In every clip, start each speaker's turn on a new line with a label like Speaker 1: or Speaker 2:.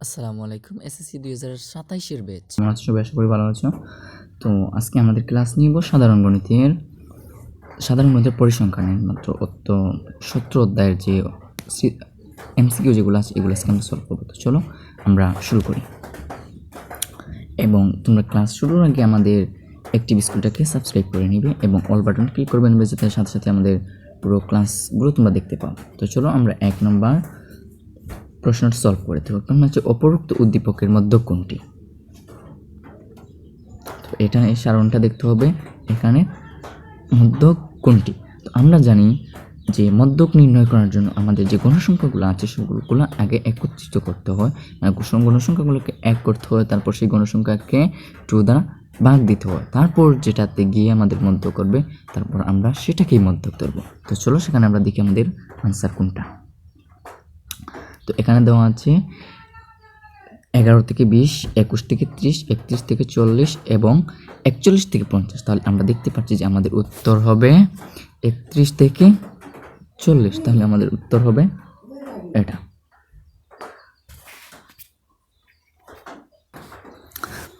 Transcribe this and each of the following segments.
Speaker 1: আসসালামু আলাইকুম। এসএসসি 2027 এর ব্যাচ।
Speaker 2: তোমরা সবাই আশা করি ভালো আছো। তো আজকে আমাদের ক্লাস নিব সাধারণ গণিতের পরিসংখ্যান মাত্র 17 অধ্যায়ের যে এমসিকিউ যেগুলো আছে এগুলো আজকে আমরা সলভ করবো। তো চলো আমরা শুরু করি। এবং তোমরা ক্লাস শুরুর আগে আমাদের অ্যাক্টিভ স্কুলটাকে সাবস্ক্রাইব করে নিবে এবং অল বাটন ক্লিক করবে নেবে, যাতে সাথে সাথে আমাদের পুরো ক্লাসগুলো তোমরা দেখতে পাও। তো চলো আমরা 1 নম্বর প্রশ্নটা সলভ করে দেবো। প্রশ্ন হচ্ছে অপরোক্ত উদ্দীপকের মধ্যক কোনটি? তো এটা এই সারণটা দেখতে হবে, এখানে মধ্যক কোনটি। তো আমরা জানি যে মধ্যক নির্ণয় করার জন্য আমাদের যে গণসংখ্যাগুলো আছে সেগুলো আগে একত্রিত করতে হয়, মানে গণসংখ্যাগুলোকে এক করতে হয়, তারপর সেই গণসংখ্যাকে 2 দ্বারা ভাগ দিতে হয়, তারপর যেটাতে গিয়ে আমাদের মধ্যক করবে, তারপর আমরা সেটাকেই মধ্যক ধরবো। তো চলো সেখানে আমরা দেখি আমাদের আনসার কোনটা। তো এখানে দেওয়া আছে 11 থেকে 20, 21 থেকে 30, 31 থেকে 40 এবং 41 থেকে 50। তাহলে আমরা দেখতে পাচ্ছি যে আমাদের উত্তর হবে 31 থেকে 40। তাহলে আমাদের উত্তর হবে এটা।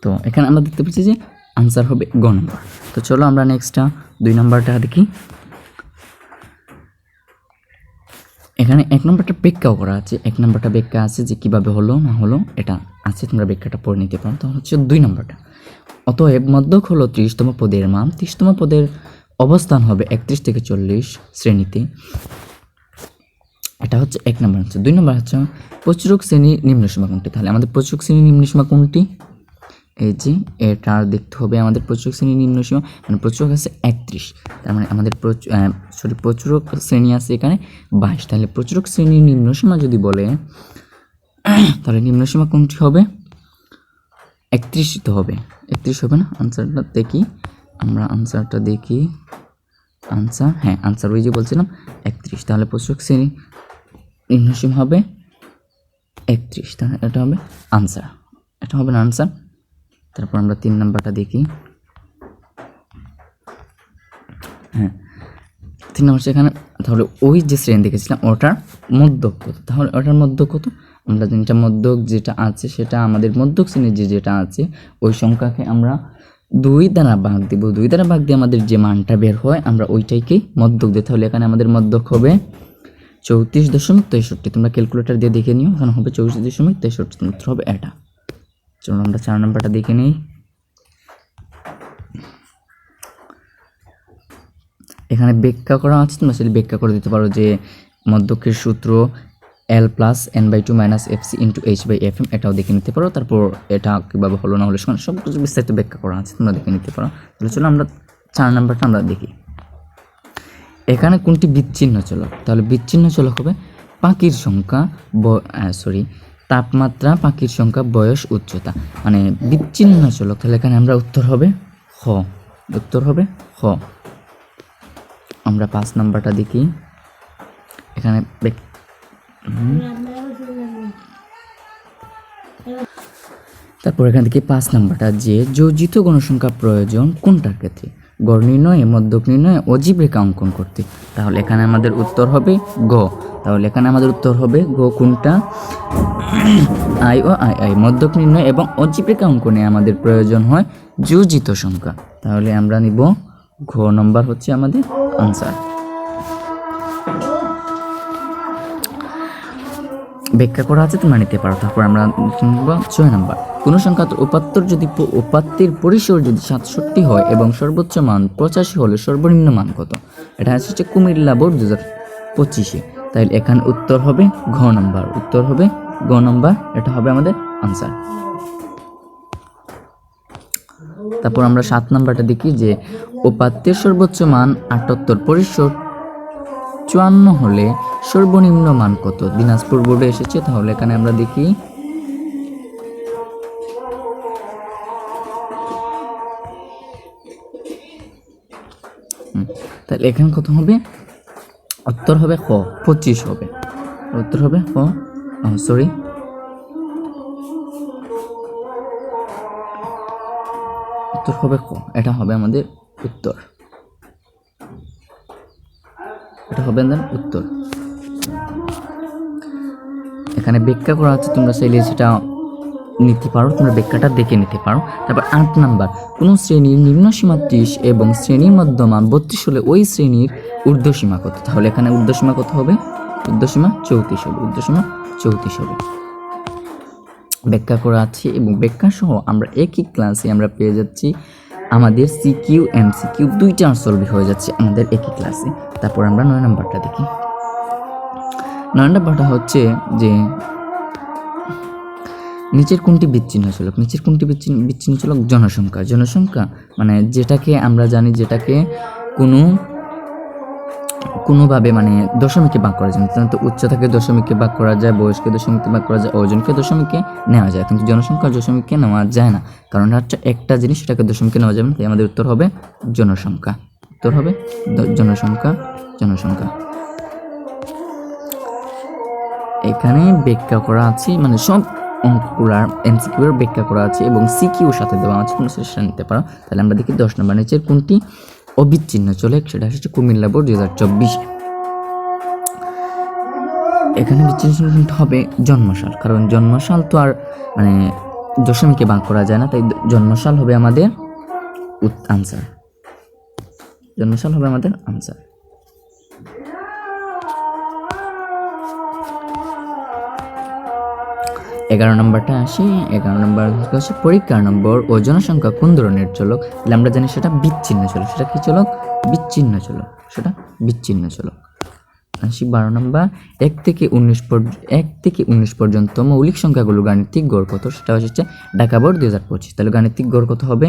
Speaker 2: তো এখানে আমরা দেখতে পাচ্ছি যে আনসার হবে গ নম্বর। তো চলো আমরা নেক্সটটা 2 নম্বরটা দেখি। এখানে 1 নম্বরটা ব্যাখ্যাও করা আছে, 1 নম্বরটা ব্যাখ্যা আছে যে কিভাবে হলো না হলো এটা আছে, তোমরা ব্যাখ্যাটা পড়ে নিতে পারো। তো হচ্ছে 2 নম্বরটা, অতএব মধ্যক হলো 30তম পদের মান, 30তম পদের অবস্থান হবে 31 থেকে 40 শ্রেণীতে। এটা হচ্ছে 1 নম্বর। হচ্ছে 2 নম্বর হচ্ছে প্রচুরক শ্রেণীর নিম্নসীমা কোনটি? তাহলে আমাদের প্রচুরক শ্রেণীর নিম্নসীমা কোনটি? এই যে এটা দেখতে হবে আমাদের প্রচুরক শ্রেণীর নিম্নসীমা, মানে প্রচুরক আছে 31, তার মানে আমাদের প্রচুরক শ্রেণী আছে এখানে 22। তাহলে প্রচুরক শ্রেণীর নিম্নসীমা যদি বলে তাহলে নিম্নসীমা কোনটি হবে? 31 তো হবে, 31 হবে না? আনসারটা দেখি আমরা, আনসারটা দেখি। আনসার, হ্যাঁ আনসার ওই যে বলছিলাম 31। তাহলে প্রচুরক শ্রেণী নিম্নসীমা হবে 31, তাহলে এটা হবে আনসার, এটা হবে না আনসার। তারপর আমরা 3 নাম্বারটা দেখি। হ্যাঁ 3 নম্বর সেখানে, তাহলে ওই যে শ্রেণী দেখেছিলাম ওটার মধ্যক কত? তাহলে ওটার মধ্যক কত? আমরা যেটা মধ্যক যেটা আছে সেটা আমাদের মধ্যক শ্রেণীর যেটা আছে ওই সংখ্যাকে আমরা 2 দ্বারা ভাগ দিব, 2 দ্বারা ভাগ দিয়ে আমাদের যে মানটা বের হয় আমরা ওইটাকেই মধ্যক দিই। তাহলে এখানে আমাদের মধ্যক হবে 34.63। তোমরা ক্যালকুলেটর দিয়ে দেখে নিও, এখানে হবে 34.63, উত্তর হবে এটা। চলো আমরা 4 নম্বরটা দেখে নিই। এখানে ব্যাখ্যা করা আছে, তোমরা সেটা ব্যাখ্যা করে দিতে পারো যে মধ্যকের সূত্র L + n/2 - fc × h/fm, এটাও দেখে নিতে পারো। তারপর এটা কীভাবে হলো না হলো সব কিছু বিস্তারিত ব্যাখ্যা করা আছে, তোমরা দেখে নিতে পারো। তাহলে চলো আমরা 4 নাম্বারটা আমরা দেখি। এখানে কোনটি বিচ্ছিন্ন চলক? তাহলে বিচ্ছিন্ন চলক হবে পাখির সংখ্যা, তাপমাত্রা, পাখির সংখ্যা, বয়স, উচ্চতা, মানে বিচ্ছিন্ন চলক। তাহলে এখানে আমরা উত্তর হবে খ, উত্তর হবে খ। আমরা 5 নাম্বারটা দেখি। এখানে তারপর এখান থেকে 5 নাম্বারটা যে যোজিত গণসংখ্যা প্রয়োজন কোনটার ক্ষেত্রে? গড় নির্ণয়ে, মধ্যক নির্ণয়ে, অজীব রেখা অঙ্কন করতে। তাহলে এখানে আমাদের উত্তর হবে গ। তাহলে এখানে আমাদের উত্তর হবে গ। কোনটা? আই ও আই মধ্যক নির্ণয় এবং অজীব রেখা অঙ্কনে আমাদের প্রয়োজন হয় যোজিত সংখ্যা। তাহলে আমরা নিব ঘ নম্বর হচ্ছে আমাদের আনসার। ব্যাখ্যা করা আছে, তোমরা নিতে পারো। তারপর আমরা 6 নাম্বার, কোনো সংখ্যার উপাত্তের পরিসর যদি 67 হয় এবং সর্বোচ্চ মান 85 হলে সর্বনিম্ন মান কত? এটা হচ্ছে কুমিল্লা বোর্ড 2025-এ। তাই এখানে উত্তর হবে ঘ নম্বর, উত্তর হবে গ নম্বর, এটা হবে আমাদের আনসার। তারপর আমরা 7 নাম্বারটা দেখি যে উপাত্তের সর্বোচ্চ মান 78, পরিসর 54 হলে সর্বনিম্ন মান কত? দিনাজপুর বোর্ডে এসেছে। তাহলে এখানে আমরা দেখি তাহলে এখানে কত হবে? উত্তর হবে খ, 25 হবে, উত্তর হবে খ। উত্তর হবে খ, এটা হবে আমাদের উত্তর, এটা হবে উত্তর। এখানে ব্যাখ্যা করা আছে, তোমরা চাইলে সেটা নিতে পারো, তোমরা ব্যাখ্যাটা দেখে নিতে পারো। তারপর 8 নাম্বার, কোনো শ্রেণীর নিম্নসীমা 30 এবং শ্রেণীর মধ্যমান 32 হলে ওই শ্রেণীর ঊর্ধ্বসীমা কত? তাহলে এখানে ঊর্ধ্বসীমা কত হবে? ঊর্ধ্বসীমা 34 হবে, ঊর্ধ্বসীমা 34 হবে। ব্যাখ্যা করা আছে এবং ব্যাখ্যা সহ আমরা একই ক্লাসে আমরা পেয়ে যাচ্ছি আমাদের সিকিউ এমসিকিউ দুইটা সলভ হয়ে যাচ্ছে আমাদের একই ক্লাসে। তারপর আমরা 9 নাম্বারটা দেখি। 9 নাম্বারটা হচ্ছে যে নিচের কোনটি বিচ্ছিন্ন চলক? নিচের কোনটি বিচ্ছিন্ন চলক? জনসংখ্যা। জনসংখ্যা মানে যেটাকে আমরা জানি, যেটাকে কোনোভাবে মানে দশমিকে ভাগ করা যায়, তো উচ্চতাকে দশমিকে ভাগ করা যায়, বয়সকে দশমিকে ভাগ করা যায়, ওজনকে দশমিকে নেওয়া যায়, কিন্তু জনসংখ্যা দশমিকে নেওয়া যায় না, কারণ হচ্ছে একটা জিনিস, সেটাকে দশমিকে নেওয়া যাবে না। তাই আমাদের উত্তর হবে জনসংখ্যা। উত্তর হবে জনসংখ্যা। জনসংখ্যা। এখানে ব্যাখ্যা করা আছে, মানে সব অঙ্কগুলার এমসিকিউ এর ব্যাখ্যা করা আছে এবং সিকিউ সাথে দেওয়া আছে, কোনো সেটা নিতে পারো। তাহলে আমরা দেখি 10 নম্বর, নিচের কোনটি অবিচ্ছিন্ন চলক? সেটা হচ্ছে কুমিল্লা বোর্ড 2024। এখানে বিচ্ছিন্ন চলক হবে জন্মসাল, কারণ জন্মসাল তো আর মানে দশমিকে ভাগ করা যায় না, তাই জন্মসাল হবে আমাদের আনসার। জন্মসাল হবে আমাদের আনসার। এগারো নম্বরটা আসি। 11 নম্বর হচ্ছে পরীক্ষার নম্বর ও জনসংখ্যা কোন ধরনের চলক? তাহলে আমরা জানি সেটা বিচ্ছিন্ন চলক। সেটা কি চলক? বিচ্ছিন্ন চলক। সেটা বিচ্ছিন্ন চলক। আসি 12 নম্বর, 1 থেকে 19 পর্যন্ত মৌলিক সংখ্যাগুলো গাণিতিক গড় কত? সেটা হচ্ছে ঢাকা বোর্ড 2025। তাহলে গাণিতিক গড় কত হবে?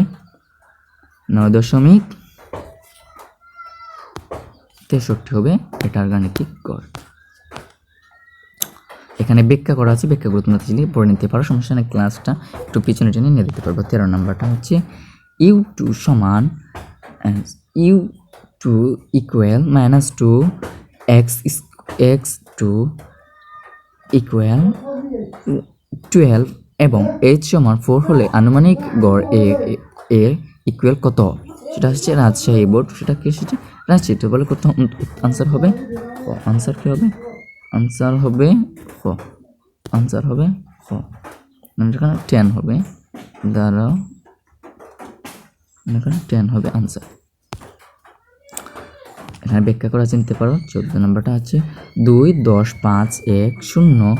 Speaker 2: 9.63 হবে এটার গাণিতিক গড়। এখানে ব্যাখ্যা করা আছে, ব্যাখ্যাগুলো তোমরা চাইলে পড়ে নিতে পারো, সমস্যা নেই। ক্লাসটা একটু পিছনে টেনে নিয়ে দিতে পারবো। 13 নাম্বারটা হচ্ছে u2 সমান u2 ইকুয়াল -2 x2 ইকুয়াল 12 এবং h সমান 4 হলে আনুমানিক গড় এ ইকুয়াল কত হবে? সেটা হচ্ছে রাজশাহী বোর্ড। সেটা কি হচ্ছে রাজশাহী, তো বলে কত আনসার হবে? আনসার কি হবে? আনসার হবে খ। আনসার হবে খ। এখানে 10 হবে, দাঁড়াও, এখানে 10 হবে আনসার। এখানে ব্যাখ্যা করা চিনতে পারো। 14 নম্বরটা আছে 2, 10, 5, 1, 0,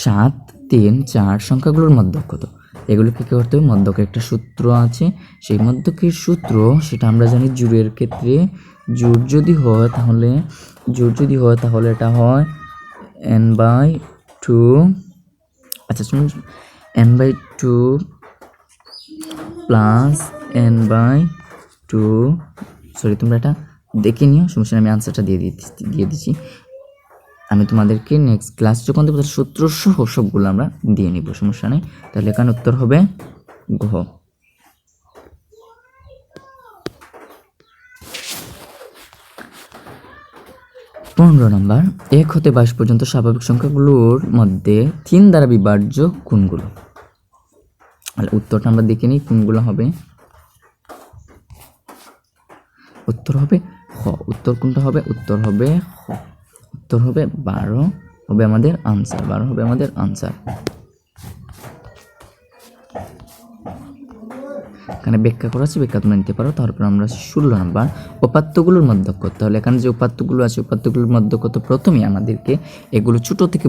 Speaker 2: 7, 3, 4 সংখ্যাগুলোর মধ্যক কত? এগুলোকে কি করতে হবে? মধ্যকের একটা সূত্র আছে, সেই মধ্যকের সূত্র সেটা আমরা জানি জোড়ের ক্ষেত্রে জোড় যদি হয় তাহলে এটা হয় n/2। আচ্ছা শুনুন, n/2 প্লাস n/2, সরি তোমরা এটা দেখে নিও, সমস্যা আমি আনসারটা দিয়ে দিচ্ছি। আমি তোমাদেরকে নেক্সট ক্লাস যখন দেবো সূত্র সহ সবগুলো আমরা দিয়ে নিব, সমস্যা নেই। তাহলে এখানে উত্তর হবে ঘ। 15 নম্বর, 1 হতে 22 পর্যন্ত স্বাভাবিক সংখ্যাগুলোর মধ্যে 3 দ্বারা বিভাজ্য কোনগুলো? তাহলে উত্তরটা আমরা দেখে নিই কোনগুলো হবে। উত্তর হবে খ। উত্তর কোনটা হবে? উত্তর হবে খ। উত্তর হবে 12 হবে আমাদের আনসার। 12 হবে আমাদের আনসার। এখানে ব্যাখ্যা করা আছে, ব্যাখ্যা তোমরা নিতে পারো। তারপর আমরা 16 নম্বর, উপাত্তগুলোর মধ্যক কত? তাহলে এখানে যে উপাত্তগুলো আছে, উপাত্তগুলোর মধ্যক কত? প্রথমেই আমাদেরকে এগুলো ছোট থেকে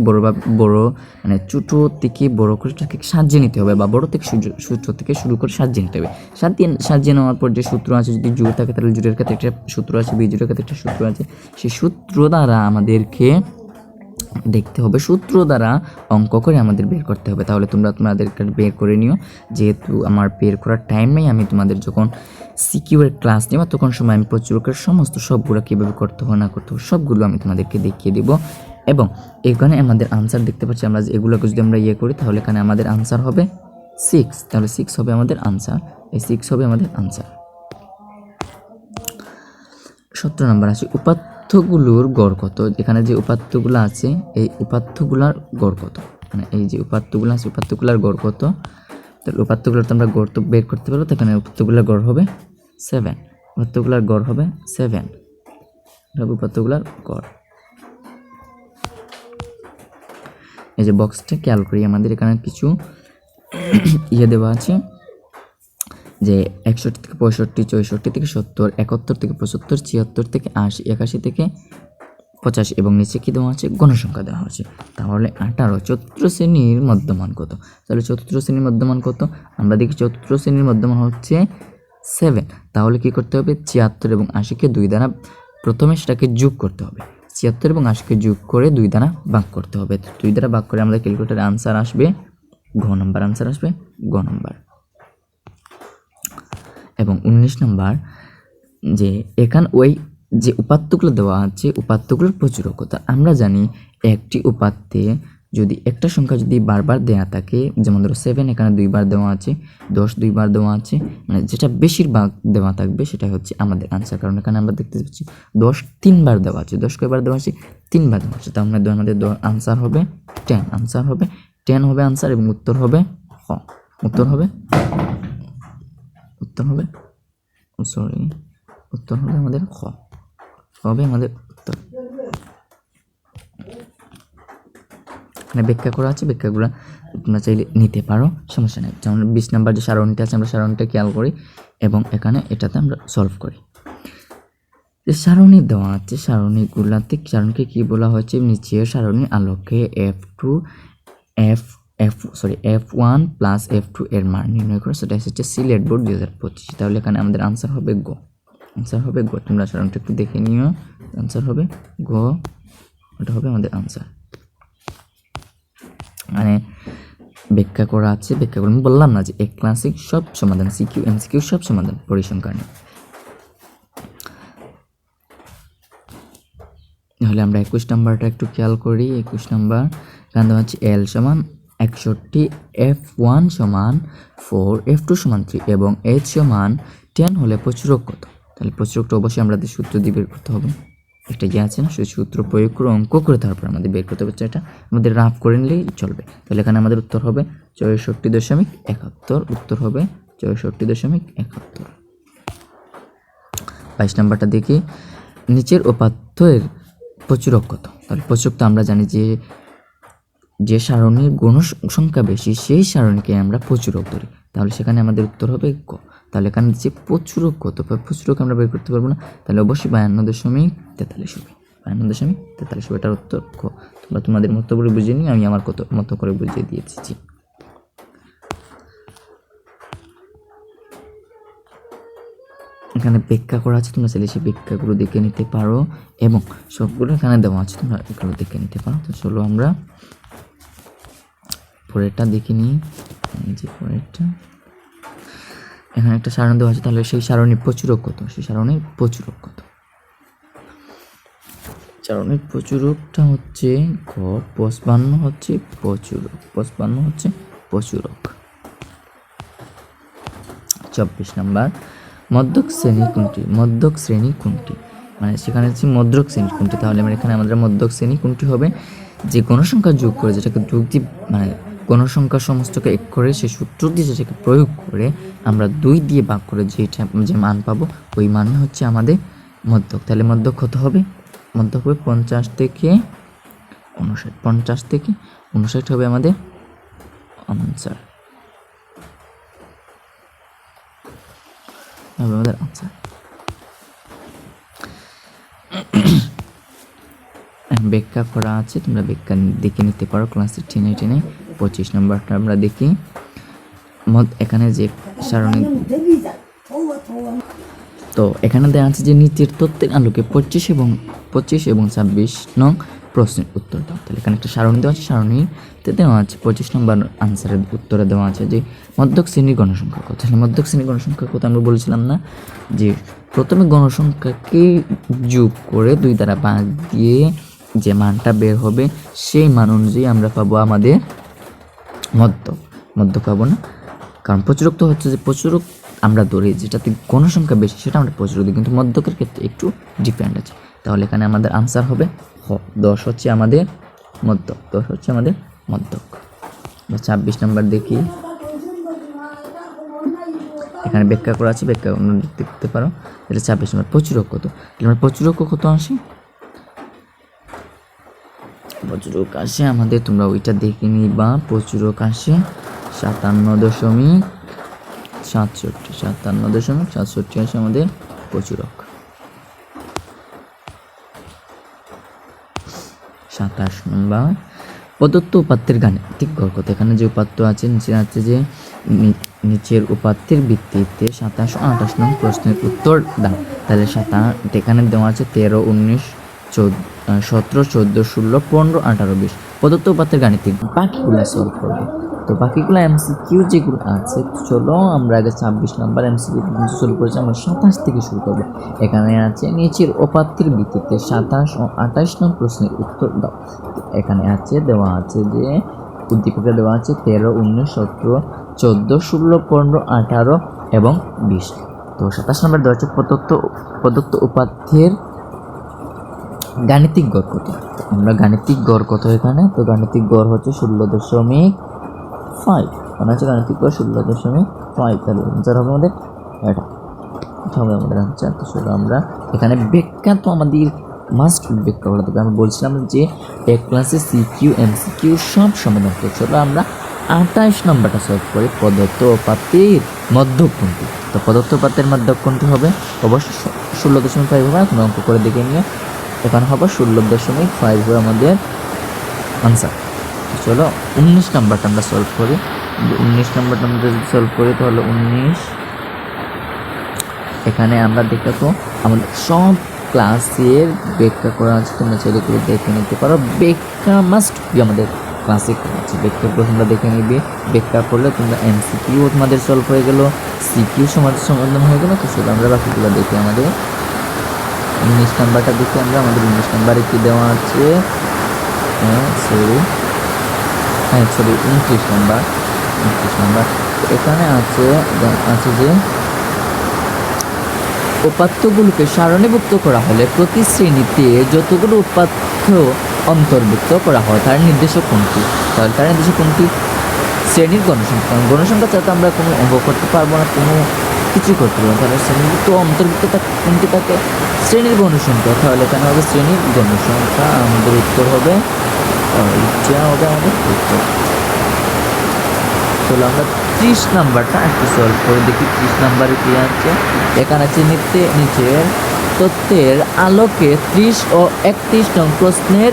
Speaker 2: বড় মানে ছোট থেকে বড় করে সাজিয়ে নিতে হবে, বা বড় থেকে সূত্র থেকে শুরু করে সাজিয়ে নিতে হবে। সাজিয়ে নেওয়ার পর যে সূত্র আছে, যদি জোড় থাকে তাহলে জোড়ের ক্ষেত্রে একটা সূত্র আছে, বিজোড়ের ক্ষেত্রে একটা সূত্র আছে, সেই সূত্র দ্বারা আমাদেরকে দেখতে হবে, সূত্র দ্বারা অঙ্ক করে আমাদের বের করতে হবে। তাহলে তোমাদেরকে বের করে নিও, যেহেতু আমার বের করার টাইম নেই। আমি তোমাদের যখন সিকিউ এর ক্লাস নেব তখন সময় আমি প্রচুর করে সমস্ত সবগুলো কীভাবে করতে হবে না করতে হবে সবগুলো আমি তোমাদেরকে দেখিয়ে দেব। এবং এখানে আমাদের আনসার দেখতে পাচ্ছি, আমরা এগুলোকে যদি আমরা করি তাহলে এখানে আমাদের আনসার হবে 6। তাহলে 6 হবে আমাদের আনসার, এই 6 হবে আমাদের আনসার। 17 নম্বর আছে উপাত্তগুলোর গড় কত? এখানে যে উপাত্তগুলো আছে এই উপাত্তগুলোর গড় কত? মানে এই যে উপাত্তগুলো আছে উপাত্তগুলোর গড় কত? তাহলে উপাত্তগুলোর তো আমরা গড় তো বের করতে পারবো। এখানে উপাত্তগুলোর গড় হবে 7। উপাত্তগুলোর গড় হবে 7। উপাত্তগুলোর গড়। এই যে বক্সটা খেয়াল করি, আমাদের এখানে কিছু ইয়ে দেওয়া আছে যে 61 থেকে 65, 64 থেকে 70, 71 থেকে 75, 76 থেকে 80, 81 থেকে 85 এবং নিচে কি দেওয়া আছে গণসংখ্যা দেওয়া আছে। তাহলে 18 চতুর্থ শ্রেণীর মধ্যমান কত? তাহলে চতুর্থ শ্রেণীর মধ্যমান কত? আমরা দেখি চতুর্থ শ্রেণীর মধ্যমান হচ্ছে 7। তাহলে কি করতে হবে 76 এবং 80কে 2 দ্বারা প্রথমে সেটাকে যোগ করতে হবে। 76 এবং 80কে যোগ করে 2 দ্বারা ভাগ করতে হবে। 2 দ্বারা ভাগ করে আমাদের ক্যালকুলেটরে আনসার আসবে ঘ নম্বর, আনসার আসবে গ নম্বর। এবং 19 নম্বর যে এখান ওই যে উপাত্তগুলো দেওয়া আছে উপাত্তগুলোর প্রচুরকতা। আমরা জানি একটি উপাত্তে যদি একটা সংখ্যা যদি বারবার দেওয়া থাকে, যেমন ধরো 7 এখানে 2 বার দেওয়া আছে, 10 2 বার দেওয়া আছে, মানে যেটা বেশিরভাগ দেওয়া থাকবে সেটা হচ্ছে আমাদের আনসার। কারণ এখানে আমরা দেখতে পাচ্ছি 10 3 বার দেওয়া আছে, 10 কয়বার দেওয়া আছে 3 বার দেওয়া আছে। তার মানে আমাদের আনসার হবে 10, আনসার হবে 10 হবে আনসার এবং উত্তর হবে খ। উত্তর হবে উত্তর হবে আমাদের খ হবে আমাদের উত্তর। এখানে ব্যাখ্যা করা আছে, ব্যাখ্যাগুলো তোমরা চাইলে নিতে পারো, সমস্যা নেই। যেমন 20 নম্বর যে সারণীটা আছে আমরা সারণীটা খেয়াল করি এবং এখানে এটাতে আমরা সলভ করি। যে সারণী দেওয়া আছে সারণীগুলাতে সারণীকে কি বলা হয়েছে নিচের সারণীর আলোকে F1 প্লাস F2 এর মান নির্ণয় করে, সেটা হচ্ছে সিলেট বোর্ড 2025। তাহলে এখানে আমাদের আনসার হবে গ, আনসার হবে গ। তোমরা সারণীটা একটু দেখে নিও, আনসার হবে গ, ওটা হবে আমাদের আনসার। মানে ব্যাখ্যা করা আছে, ব্যাখ্যা করে আমি বললাম না যে এক ক্লাসিক সব সমাধান, সিকিউ এমসিকিউ সব সমাধান পরিসংখ্যা নিয়ে। তাহলে আমরা 21 নাম্বারটা একটু খেয়াল করি। 21 নাম্বার এখানে দেওয়া হচ্ছে L সমান 61, F1 সমান 4, F2 সমান 3 এবং H সমান 10 হলে প্রচুরক কত? তাহলে প্রচুরকটা অবশ্যই আমাদের সূত্র দিয়ে বের করতে হবে। একটা যে আছে না সেই সূত্র প্রয়োগ করে অঙ্ক করে তারপর আমাদের বের করতে হবে। এটা আমাদের রাফ করে নিলেই চলবে। তাহলে এখানে আমাদের উত্তর হবে 64.71, উত্তর হবে 64.71। 22 নাম্বারটা দেখি, নিচের উপাত্তের প্রচুরক কত? তাহলে প্রচুরক তো আমরা জানি যে সারণীর গুণ সংখ্যা বেশি সেই সারণীকে আমরা প্রচুরক ধরি। তাহলে সেখানে আমাদের উত্তর হবে ক। তাহলে এখানে যে প্রচুরক কত, প্রচুরক আমরা বের করতে পারবো না, তাহলে অবশ্যই 52.43 হবে, 52.43 হবে, এটার উত্তর ক। তোমরা তোমাদের মতো করে বুঝিয়ে নিই, আমি আমার মতো করে বুঝিয়ে দিয়েছি। এখানে ব্যাখ্যা করা আছে, তোমরা চাইলে সেই ব্যাখ্যাগুলো দেখে নিতে পারো এবং সবগুলো এখানে দেওয়া আছে, তোমরা এগুলো দেখে নিতে পারো। তো চলো আমরা পরেরটা দেখে নিই। যে পরেরটা এখানে একটা সারণী দেওয়া আছে, তাহলে সেই সারণীর প্রচুরক কত? সেই সারণীর প্রচুরক কত? সারণীর প্রচুরকটা হচ্ছে ক, 55 হচ্ছে প্রচুরক, 55 হচ্ছে প্রচুরক। 24 নাম্বার, মধ্যক শ্রেণী কোনটি? মধ্যক শ্রেণী কোনটি মানে সেখানে হচ্ছে মধ্যক শ্রেণী কোনটি? তাহলে এখানে আমাদের মধ্যক শ্রেণী কোনটি হবে? যে গণসংখ্যা যোগ করে যেটাকে যোগ দিয়ে মানে গণসংখ্যা সমস্তকে এক করে সেই সূত্র দিয়ে যেটাকে প্রয়োগ করে আমরা 2 দিয়ে ভাগ করে যে মান পাবো ওই মান হচ্ছে আমাদের মধ্যক। তাহলে মধ্যক কত হবে? মধ্যক হবে 50 থেকে 59, 50 থেকে 59 হবে আমাদের আনসার, আমাদের আনসার। ব্যাখ্যা করা আছে, তোমরা ব্যাখ্যা দেখে নিতে পারো ক্লাসের 10 25 নম্বরটা আমরা দেখি। এখানে যে সারণী তো এখানে দেওয়া আছে যে নিচের তথ্যের আলোকে 25 এবং 26 নং প্রশ্নের উত্তর দাও। তাহলে এখানে একটা সারণী দেওয়া আছে, সারণীতে দেওয়া আছে 25 নম্বর আনসারের উত্তরে দেওয়া আছে যে মধ্যক শ্রেণীর গণসংখ্যা কত। তাহলে মধ্যক শ্রেণীর গণসংখ্যা কত আমরা বলেছিলাম না যে প্রথমে গণসংখ্যাকে যোগ করে 2 দ্বারা ভাগ দিয়ে যে মানটা বের হবে সেই মান অনুযায়ী আমরা পাবো আমাদের মধ্যক পাবো না, কারণ প্রচুরক তো হচ্ছে যে প্রচুরক আমরা ধরি যেটাতে গণসংখ্যা বেশি সেটা আমরা প্রচুরক দিই, কিন্তু মধ্যকের ক্ষেত্রে একটু ডিফারেন্ট আছে। তাহলে এখানে আমাদের আনসার হবে হ, 10 হচ্ছে আমাদের মধ্যক, 10 হচ্ছে আমাদের মধ্যক। 26 নম্বর দেখি, এখানে ব্যাখ্যা করা আছে, ব্যাখ্যা দেখতে পারো। এটা 26 নম্বর প্রচুরক কত? আমরা প্রচুরক কত আসে? প্রচুরক আসে আমাদের, তোমরা ওইটা দেখে নিবা। প্রচুরক আসে 57.67 আসে আমাদের প্রচুরক। 27 নম্বর প্রদত্ত উপাত্তের গাণিতিক গড় কত। এখানে যে উপাত্ত আছে নিচে আছে যে নিচের উপাত্তের ভিত্তিতে 27 ও 28 নং প্রশ্নের উত্তর দাও। তাহলে এখানে দেওয়া আছে 13, 19, 17, 14, 16, 15, 18, 20 প্রদত্ত উপাত্তের গাণিতিক বাকিগুলো সলভ করবো। তো বাকিগুলো এমসিকিউ যেগুলো আছে, চলো আমরা আগে 26 নম্বর এমসিকিউ শুরু করেছি, আমরা 27 থেকে শুরু করবো। এখানে আছে নিচের উপাত্তের ভিত্তিতে 27 ও 28 নং প্রশ্নের উত্তর দাও। এখানে আছে দেওয়া আছে যে উদ্দীপকে দেওয়া আছে 13, 19, 17, 14, 16, 15, 18 এবং 20। তো 27 নম্বর দেওয়া আছে প্রদত্ত উপাত্তের গাণিতিক গড় কত। আমরা গাণিতিক গড় কত এখানে, তো গাণিতিক গড় হচ্ছে 16.5। মানে হচ্ছে গাণিতিক গড় 16.5। তাহলে আনসার হবে আমাদের এটা হবে আমাদের আনসার। তো চলো আমরা এখানে ব্যাখ্যা তো আমাদের মাস্ট ব্যাখ্যা করা দেবে। আমরা বলছিলাম যে এক ক্লাসে সিকিউ এমসিকিউ সব সমাধান করতে। চলো আমরা 28 নম্বরটা সলভ করি। প্রদত্ত উপাত্তের মধ্যক কোনটি। তো প্রদত্ত উপাত্তের মধ্যক কোনটি হবে, অবশ্যই 16.5 হবে। এখন অঙ্ক করে দেখে নিয়ে এখানে হবে 16.5 হবে আমাদের আনসার। চলো 19 নাম্বারটা আমরা সলভ করি। 19 নাম্বারটা আমরা যদি সলভ করি তাহলে 19 এখানে আমরা দেখো আমাদের সব ক্লাসের ব্যাখ্যা করা আছে, তোমরা চাইলে করে দেখে নিতে পারো। ব্যাখ্যা মাস্ট বি আমাদের ক্লাসে করা আছে। ব্যাখ্যা তোমরা দেখে নিবে, ব্যাখ্যা করলে তোমরা এমসিকিউ তোমাদের সলভ হয়ে গেল, সিকিউ সমাধান হয়ে গেল। তো সেটা আমরা বাকিগুলো দেখি। আমাদের 19 নাম্বারটা দেখি আমরা। আমাদের 19 নাম্বারে কি দেওয়া আছে, সরি 29 নাম্বার। এখানে আছে যে উপাত্তগুলোকে সারণীভুক্ত করা হলে প্রতি শ্রেণীতে যতগুলো উপাত্ত অন্তর্ভুক্ত করা হয় তার নির্দেশক কোনটি। তাহলে তার নির্দেশক কোনটি, শ্রেণীর গণসংখ্যা। গণসংখ্যা ছাড়া আমরা কোনো অঙ্ক করতে পারবো না, কোনো কিছু করতে পারবো না। তাহলে শ্রেণীভুক্ত অন্তর্ভুক্ততা কোনটি থাকে, শ্রেণীর গণসংখ্যা। তাহলে এখানে হবে শ্রেণীর গণসংখ্যা। আমাদের উত্তর হবে ইচ্ছা হবে আমাদের উত্তর। চলো আমরা 30 নাম্বারটা একটু সলভ করে দেখি। 30 নাম্বারে কি আছে, এখানে আছে নিচের তথ্যের আলোকে 30 ও 31 নং প্রশ্নের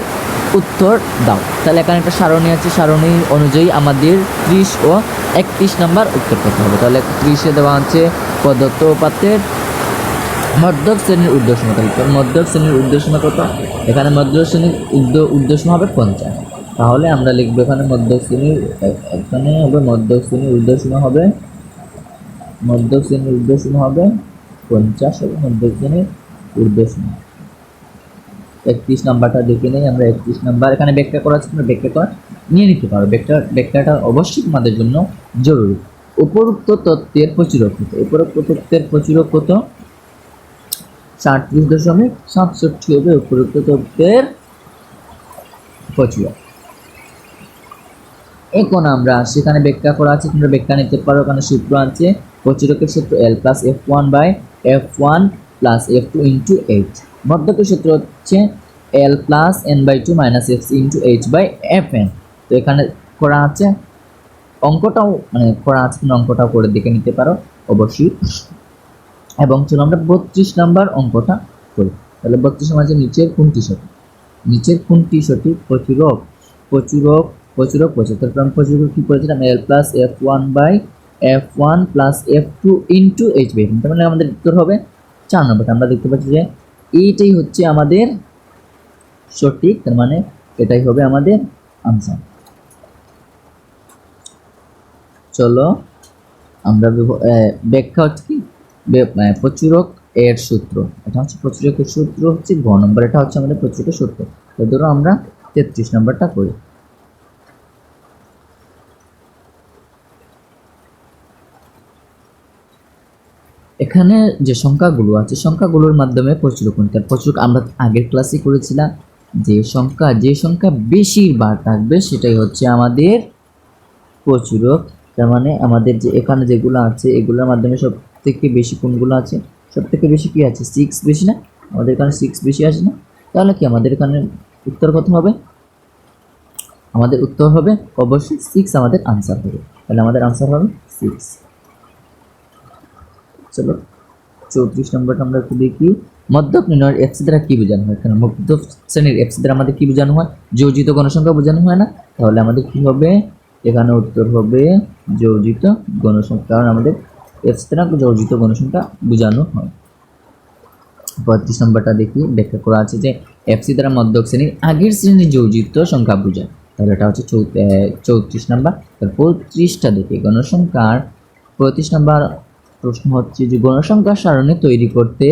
Speaker 2: উত্তর দাও। তাহলে এখানে একটা সারণী আছে, সারণী অনুযায়ী আমাদের 30 ও 31 নাম্বার উত্তর করতে হবে। তাহলে 30-এ দেওয়া আছে প্রদত্ত উপাত্তের মধ্যক শ্রেণীর ঊর্ধ্বসীমা। তাহলে মধ্যক শ্রেণীর ঊর্ধ্বসীমা কত, এখানে মধ্যক শ্রেণীর ঊর্ধ্বসীমা হবে 50। তাহলে আমরা লিখবো এখানে মধ্যক শ্রেণীর, এখানে হবে মধ্যক শ্রেণীর ঊর্ধ্বসীমা হবে 50 হবে মধ্যক শ্রেণীর ঊর্ধ্বসীমা। 31 নাম্বারটা দেখে নেই আমরা। 31 নাম্বার এখানে ব্যাখ্যা করা আছে, তোমরা ব্যাখ্যা করা নিয়ে নিতে পারো। ব্যাখ্যাটা অবশ্যই তোমাদের জন্য জরুরি। উপরোক্ত তত্ত্বের প্রচুরক কত। উপরোক্ত তত্ত্বের প্রচুরক কত, 37.67 হবে উপরোক্ত তত্ত্বের প্রচুরক। এখন আমরা সেখানে ব্যাখ্যা করা আছে, তোমরা ব্যাখ্যা নিতে পারো। ওখানে সূত্র আছে, প্রচুরকের সূত্র L + F1/F1 + F2 × H। মধ্যকের সূত্র হচ্ছে L + n/2 - F H/Fn। তো এখানে করা আছে, অঙ্কটাও করা আছে, অঙ্কটাও করে দেখে নিতে পারো অবশ্যই। এবং চলো আমরা 32 নাম্বার অঙ্কটা করি। তাহলে 32 নম্বর আছে নিচের কোনটি সঠিক। প্রচুরক 75। আমি প্রচুরক কি করেছিলাম, L + F1/F1 + F2 × H/Fn। তার মানে আমাদের উত্তর হবে 4 নম্বরটা। আমরা দেখতে পাচ্ছি যে এইটাই হচ্ছে আমাদের সঠিক, তার মানে এটাই হবে আমাদের আনসার। চলো আমরা ব্যাখ্যা হচ্ছে কি, প্রচুরক এর সূত্র। এটা হচ্ছে প্রচুরকের সূত্র হচ্ছে ঘ নম্বর। এটা হচ্ছে আমাদের প্রচুরকের সূত্র। তো ধরো আমরা 33 নম্বরটা করি। এখানে যে সংখ্যাগুলো আছে, সংখ্যাগুলোর মাধ্যমে প্রচুরক কোনটা। প্রচুরক আমরা আগের ক্লাসে করেছিলাম, যে সংখ্যা বেশিরবার থাকবে সেটাই হচ্ছে আমাদের প্রচুরক। তার মানে আমাদের যে এখানে যেগুলো আছে এগুলোর মাধ্যমে সব থেকে বেশি কোনগুলো আছে, সব থেকে বেশি কি আছে, 6 বেশি না, আমাদের এখানে 6 বেশি আসে না। তাহলে কি আমাদের এখানে উত্তর কত হবে, আমাদের উত্তর হবে অবশ্যই 6 আমাদের আনসার হবে। তাহলে আমাদের আনসার হবে 6। চলো 34 নম্বরটা আমরা একটু দেখি। মধ্যক নির্ণয়ের এফসি দ্বারা কি বোঝানো হয়? কারণ মধ্যক শ্রেণীর এফসি দ্বারা আমাদের কি বোঝানো হয়? যোজিত গণসংখ্যা বোঝানো হয় না? তাহলে আমাদের কি হবে? এখানে উত্তর হবে যোজিত গণসংখ্যা, কারণ আমাদের এফসি দ্বারা যোজিত গণসংখ্যা বোঝানো হয়। 35 নম্বরটা দেখি, ব্যাখ্যা করা আছে যে এফসি দ্বারা মধ্যক শ্রেণীর আগের শ্রেণীর যোজিত সংখ্যা বোঝায়। তাহলে এটা হচ্ছে 34 নম্বর। 35টা দেখি, গণসংখ্যার 35 নম্বর প্রশ্ন হচ্ছে যে গণসংখ্যা সারণী তৈরি করতে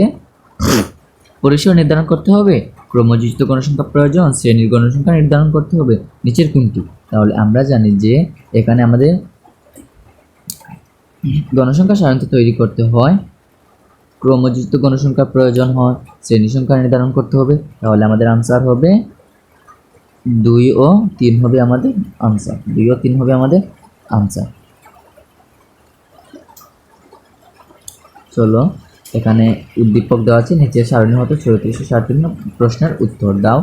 Speaker 2: পরিসর নির্ধারণ করতে হবে, ক্রমযোজিত গণসংখ্যা প্রয়োজন, শ্রেণীর গণসংখ্যা নির্ধারণ করতে হবে, নিচের কোনটি? তাহলে আমরা জানি যে এখানে আমাদের গণসংখ্যা সারণী তৈরি করতে হয়, ক্রমযোজিত গণসংখ্যা প্রয়োজন হয়, শ্রেণী সংখ্যা নির্ধারণ করতে হবে। তাহলে আমাদের আনসার হবে 2 ও 3 হবে আমাদের আনসার। 2 ও 3 হবে আমাদের আনসার। চলো এখানে উদ্দীপক দেওয়া আছে, নিচের সারণী হতে 3437 প্রশ্নের উত্তর দাও।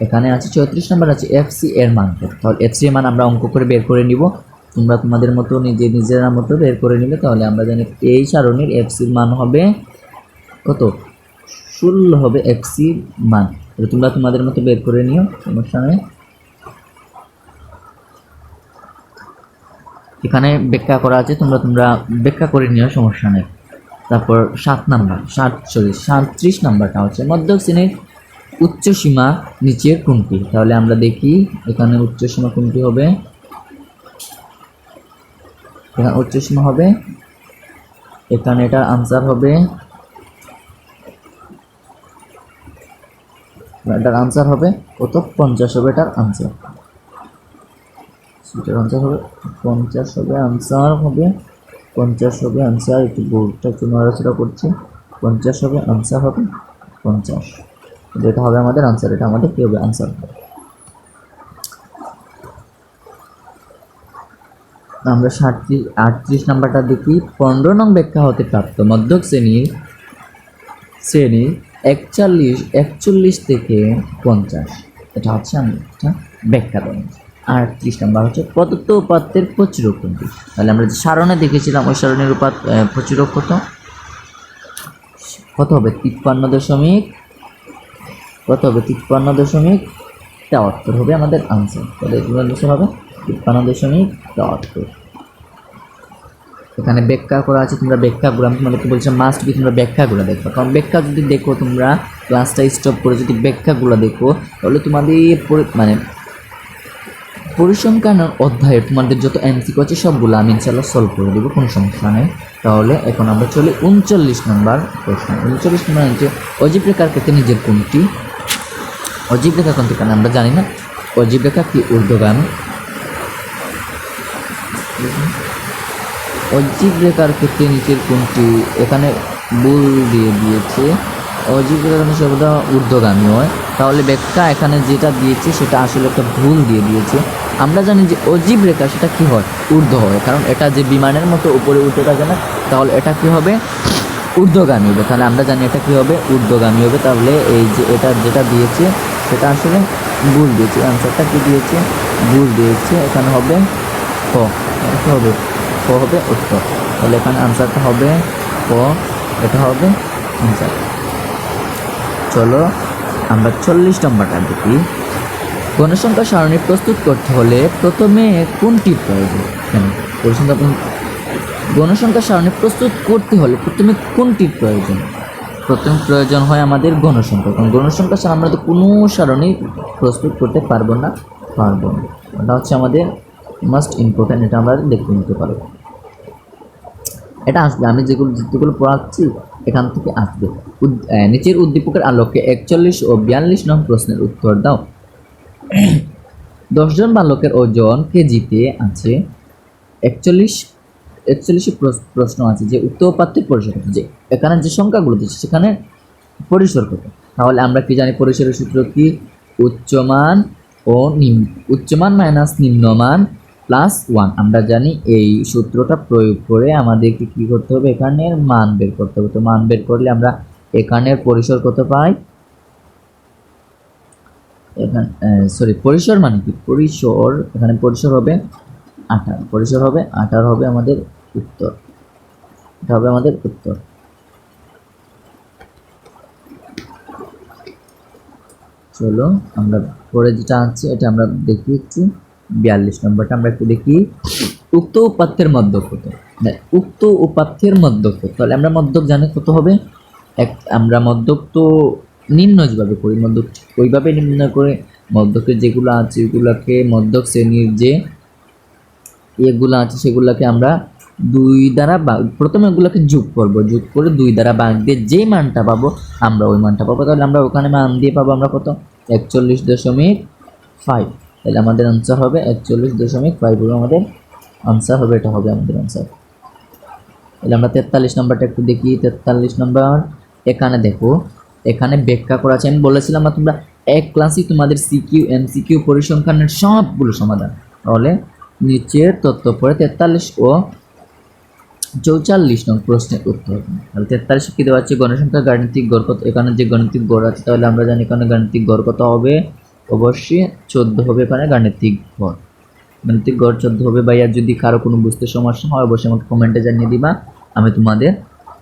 Speaker 2: এখানে আছে 34 নম্বর আছে এফসি এর মান কত? তাহলে এফসি এর মান আমরা অঙ্ক করে বের করে নিব, তোমরা তোমাদের মতো নিজেরা মতো বের করে নিবে। তাহলে আমরা জানি এই সারণীর এফসির মান হবে কত? 16 হবে এফসির মান। তোমরা তোমাদের মতো বের করে নিও, সমস্যা নেই। এখানে ব্যাখ্যা করা আছে, তোমরা ব্যাখ্যা করে নিও, সমস্যা নেই। তারপর 7 নাম্বার 37 নাম্বারটা হচ্ছে মধ্যক শ্রেণীর উচ্চ সীমা নিচের কোনটি? তাহলে আমরা দেখি এখানে উচ্চ সীমা কোনটি হবে। এখানে উচ্চ সীমা হবে, এখানে এটার আনসার হবে, এটার আনসার হবে কত? 50 হবে এটার আনসার। এটার আনসার হবে 50 হবে আনসার হবে 50 হবে আনসার। একটু বোর্ডটা একটু নড়াচড়া করছে। 50 হবে আনসার হবে 50। যেটা হবে আমাদের আনসার, এটা আমাদের কি হবে? আনসার। আমরা 38 নাম্বারটা দেখি। 15 নং ব্যাখ্যা হতে প্রাপ্ত মধ্যক শ্রেণীর 41 থেকে 50, এটা হচ্ছে আমি এটা ব্যাখ্যা দেব। 38 নাম্বার হচ্ছে প্রদত্ত উপাত্তের প্রচুরক কোনটি? তাহলে আমরা যে সারণে দেখেছিলাম ওই সারণের প্রচুরক কত হবে? 53.73 হবে আমাদের আনসার। তাহলে এগুলো হবে 53.73। এখানে ব্যাখ্যা করা আছে, তোমরা ব্যাখ্যাগুলো আমি তোমাদেরকে বলছিলাম মাস্ট বি তোমরা ব্যাখ্যাগুলো দেখো, কারণ ব্যাখ্যা যদি দেখো তোমরা ক্লাসটা স্টপ করে যদি ব্যাখ্যাগুলো দেখো তাহলে তোমাদের মানে পরিসংখ্যান অধ্যায়ে তোমাদের যত এমসিকিউ আছে সবগুলো আমি ইনশাআল্লাহ সলভ করে দেবো, কোনো সমস্যা নেই। তাহলে এখন আমরা চলি 39 নম্বর প্রশ্ন। 39 নম্বর হচ্ছে অজীব রেখার ক্ষেত্রে নিজের কোনটি? অজীব রেখা কোনটি? কারণ আমরা জানি না অজীব রেখা কি ঊর্ধ্বগামী। অজীব রেখার ক্ষেত্রে নিচের কোনটি? এখানে ভুল দিয়ে দিয়েছে, অজীব রেখার সর্বদা ঊর্ধ্বগামী হয়। তাহলে ব্যাখ্যা এখানে যেটা দিয়েছে সেটা আসলে একটা ভুল দিয়ে দিয়েছে। আমরা জানি যে অজীব রেখা সেটা কি হয়? ঊর্ধ্ব হয়, কারণ এটা যে বিমানের মতো উপরে উঠে থাকে না, তাহলে এটা কি হবে? ঊর্ধ্বগামী হবে। তাহলে আমরা জানি এটা কি হবে? ঊর্ধ্বগামী হবে। তাহলে এই যে এটা যেটা দিয়েছে সেটা আসলে ভুল দিয়েছে, অ্যান্সারটা কি দিয়েছে? ভুল দিয়েছে। এখানে হবে ক, এটা হবে ক হবে উত্তর। তাহলে এখানে আনসারটা হবে ক, এটা হবে আনসার। চলো আমরা 40 নম্বরটা দেখি। গণসংখ্যা সারণী প্রস্তুত করতে হলে প্রথমে কোনটি প্রয়োজন? গণসংখ্যা সারণী প্রস্তুত করতে হলে প্রথমে কোনটির প্রয়োজন? প্রথম প্রয়োজন হয় আমাদের গণসংখ্যা, কারণ গণসংখ্যা ছাড়া আমরা তো কোনো সারণী প্রস্তুত করতে পারবো না। এটা হচ্ছে আমাদের মাস্ট ইম্পর্টেন্ট, এটা আমরা দেখতে নিতে পারবো। এটা আসবে, আমি যেগুলো পড়াচ্ছি এখান থেকে আসবে। নিচের উদ্দীপকের আলোকে 41 ও 42 নং প্রশ্নের উত্তর দাও। 10 জন বালকের ওজন কেজিতে আছে। 41 প্রশ্ন আছে যে উক্ত উপাত্তের পরিসর কত? যে এখানে যে সংখ্যাগুলো দিচ্ছে সেখানে পরিসর কত? তাহলে আমরা কি জানি পরিসরের সূত্র কি? উচ্চমান মাইনাস নিম্নমান প্লাস 1। আমরা জানি এই সূত্রটা প্রয়োগ করে আমাদেরকে কি করতে হবে? এখানের মান বের করতে হবে। তো মান বের করলে আমরা এখানের পরিসর কত পাই? পরিসর মানে কি? এখানে পরিসর হবে 18, পরিসর হবে 18 হবে আমাদের উত্তর। এটা হবে আমাদের উত্তর। চলো আমরা পরে যেটা আছে এটা আমরা দেখি একটু। 42 নম্বরটা আমরা একটু দেখি। উক্ত উপাত্তের মধ্যক কত? উক্ত উপাত্তের মধ্যক কত? তাহলে আমরা মধ্যক জানি কত হবে। আমরা মধ্যক তো নির্ণয় যেভাবে করি, মধ্যক ওইভাবে নির্ণয় করে মধ্যকের যেগুলো আছে এগুলাকে মধ্যক শ্রেণীর যে এগুলো আছে সেগুলোকে আমরা 2 দ্বারা প্রথমে এগুলোকে যোগ করব, যোগ করে 2 দ্বারা ভাগ দিয়ে যেই মানটা পাবো আমরা ওই মানটা পাবো। তাহলে আমরা ওখানে মান দিয়ে পাবো আমরা কত 41.5। তাহলে আমাদের আনসার হবে 41.5 হবে আমাদের আনসার হবে, এটা হবে আমাদের আনসার। তাহলে আমরা 43 নম্বরটা একটু দেখি। 43 নম্বর এখানে দেখো, এখানে ব্যাখ্যা করা আছে। আমি বলেছিলাম না তোমরা এক ক্লাসই তোমাদের সিকিউ এমসিকিউ পরিসংখ্যানের সবগুলো সমাধান। তাহলে নিচের তথ্য পড়ে 43 ও 44 নং প্রশ্নের উত্তর। তাহলে 43 কি দেওয়া আছে, গণসংখ্যা গাণিতিক গড় কত? এখানে যে গাণিতিক গড় আছে তাহলে আমরা জানি এখানে গাণিতিক গড় কত হবে, অবশ্যই 14 হবে। এখানে গাণিতিক গড় 14 হবে। ভাইয়া যদি কারো কোনো বুঝতে সমস্যা হয় অবশ্যই আমাকে কমেন্টে জানিয়ে দিবা, আমি তোমাদের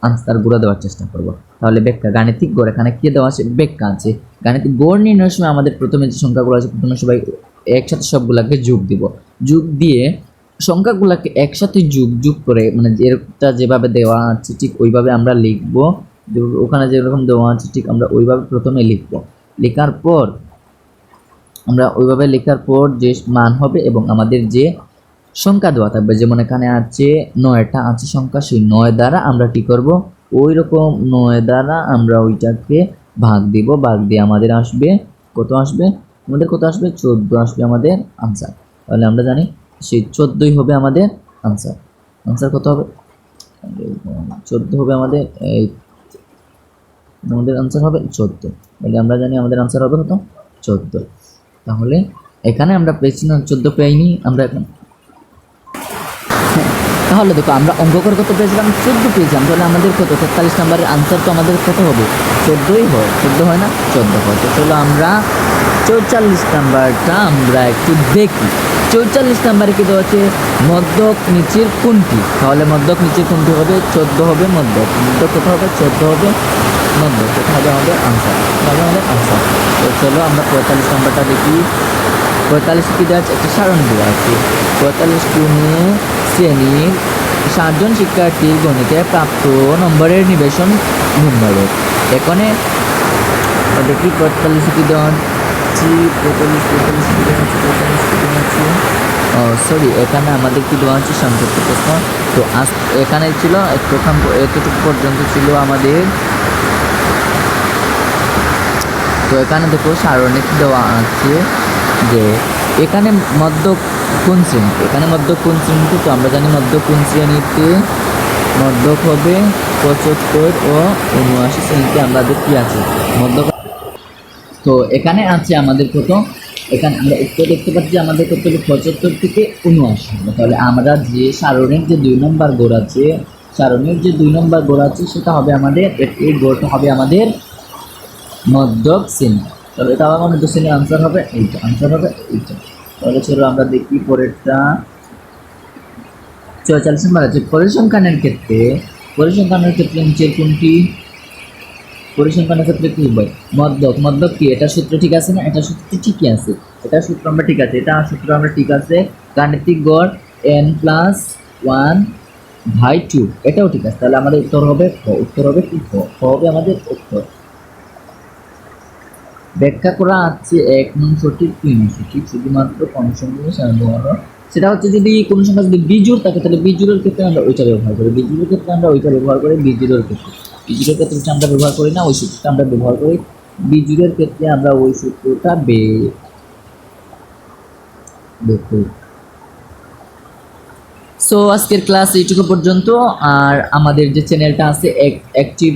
Speaker 2: আনসারগুলো দেওয়ার চেষ্টা করব। তাহলে ব্যাখ্যা, গাণিতিক গড় এখানে কি দেওয়া আছে, ব্যাখ্যা আছে। গাণিতিক গড় নির্ণয়ের সময় আমাদের প্রথমে যে সংখ্যাগুলো আছে প্রথমে সবাই একসাথে সবগুলোকে যোগ দিব, যোগ দিয়ে সংখ্যাগুলোকে একসাথে যোগ করে মানে যেটা যেভাবে দেওয়া আছে ঠিক ওইভাবে আমরা লিখব। ওখানে যেরকম দেওয়া আছে ঠিক আমরা ওইভাবে প্রথমে লিখব। লেখার পর আমরা ওইভাবে লেখার পর যে মান হবে এবং আমাদের যে সংখ্যা দেওয়া থাকবে, যেমন এখানে আছে 9টা আছে সংখ্যা, সেই 9 দ্বারা আমরা কি করব, ওই রকম 9 দ্বারা আমরা ওইটাকে ভাগ দিব। ভাগ দিয়ে আমাদের আসবে কত, আসবে আমাদের কত আসবে 14 আসবে আমাদের আনসার। তাহলে আমরা জানি সেই 14ই হবে আমাদের আনসার। আনসার কত হবে 14 হবে আমাদের, আমাদের আনসার হবে 14। তাহলে আমরা জানি আমাদের আনসার হবে কত 14। তাহলে এখানে আমরা পেয়েছি না 14 পাইনি আমরা এখন। তাহলে দেখো আমরা অঙ্ক করে কত পেয়েছিলাম 14 পেয়েছিলাম। তাহলে আমাদের কত 43 নম্বরের আনসার তো আমাদের কত হবে 14ই হয়, 14 হয় না 14 হয়। তো চলো আমরা 44 নাম্বারটা আমরা একটু দেখি। 44 নাম্বারে কি দেওয়া আছে, মধ্যক নিচের কোনটি? তাহলে মধ্যক নিচের কোনটি হবে 14 হবে মধ্যক, মধ্যক কত হবে 14 হবে মধ্যক, এটা হবে আমাদের আনসার, হবে আমাদের আনসার। তো চলো আমরা 45 নাম্বারটা দেখি। 45 কি দেওয়া আছে, একটা সারণ দেওয়া আছে। 45 কোণে শ্রেণীর 60 জন শিক্ষার্থীর গণিতে প্রাপ্ত নম্বরের নিবেশন নিম্নরূপ। এখানে দেখি 45 কি দেওয়া আছে, 45 সরি এখানে আমাদের কি দেওয়া আছে সংক্ষিপ্ত প্রশ্ন। তো আজ এখানে ছিল এতটুকু পর্যন্ত ছিল আমাদের। তো এখানে দেখো সারণী দেওয়া আছে যে এখানে মধ্যক কোন শ্রেণী, এখানে মধ্যক কোন শ্রেণীতে, তো আমরা জানি মধ্যক কোন শ্রেণীতে মধ্যক হবে 75 ও 79 শ্রেণীতে আমাদের কি আছে মধ্যক। তো এখানে আছে আমাদের কত, এখানে আমরা উত্তর দেখতে পাচ্ছি আমাদের কত হবে 75 থেকে 79 হবে। তাহলে আমরা যে সারণীর যে 2 নম্বর গড় আছে, সারণীর যে 2 নম্বর গড় আছে সেটা হবে আমাদের, এই গড়টা হবে আমাদের মধ্যক শ্রেণী। তাহলে এটা আমার মধ্যক শ্রেণীর আনসার হবে এইটা, আনসার হবে এইটা। তাহলে চলো আমরা দেখি পরেরটা। 44 নম্বর আছে পরিসংখ্যানের ক্ষেত্রে, পরিসংখ্যানের ক্ষেত্রে নিচের কোনটি, পরিসংখ্যানের ক্ষেত্রে কি হবে মধ্যক, মধ্যক কি এটা সূত্র ঠিক আছে না, এটা সূত্র ঠিকই আছে, এটা সূত্র আমরা ঠিক আছে, এটা সূত্র আমরা ঠিক আছে। গাণিতিক গড় n+1/2 এটাও ঠিক আছে। তাহলে আমাদের উত্তর হবে খ, উত্তর হবে কি খ, খ হবে আমাদের উত্তর। ব্যাখ্যা করা আছে 1 নং সঠিক 2 নং সঠিক, শুধুমাত্র কনসংখ্যা সাধারণ। সেটা হচ্ছে যদি কোনো সংখ্যা যদি বিজোড় থাকে তাহলে বিজোড়ের ক্ষেত্রে আমরা ওইটা ব্যবহার করি, বিজোড়ের ক্ষেত্রে আমরা ওইটা ব্যবহার করি, বিজোড়ের ক্ষেত্রে বিজোড়ের ক্ষেত্রে আমরা ব্যবহার করি না, ওই সূত্রটা আমরা ব্যবহার করি। বিজোড়ের ক্ষেত্রে আমরা ওই সূত্রটা দেখি। সো আজকের ক্লাস এইটুকু পর্যন্ত। আর আমাদের যে চ্যানেলটা আছে অ্যাক্টিভ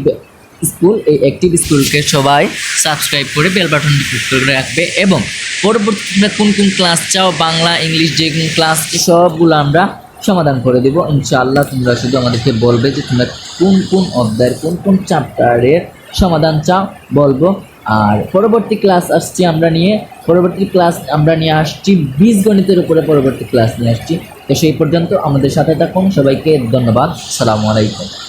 Speaker 2: স্কুল, এই অ্যাক্টিভ স্কুলকে সবাই সাবস্ক্রাইব করে বেল বাটনটি ক্লিক করে রাখবে এবং পরবর্তীতে তোমরা কোন কোন ক্লাস চাও, বাংলা ইংলিশ যে কোন ক্লাস সবগুলো আমরা সমাধান করে দেব ইনশাআল্লাহ। তোমরা শুধু আমাদেরকে বলবে যে তোমরা কোন কোন অধ্যায়ের কোন কোন চ্যাপ্টারের সমাধান চাও বলবো। আর পরবর্তী ক্লাস আসছি আমরা নিয়ে, পরবর্তী ক্লাস আমরা নিয়ে আসছি বীজগণিতের উপরে, পরবর্তী ক্লাস নিয়ে আসছি। তো সেই পর্যন্ত আমাদের সাথে থাকুন। সবাইকে ধন্যবাদ। আসসালামু আলাইকুম।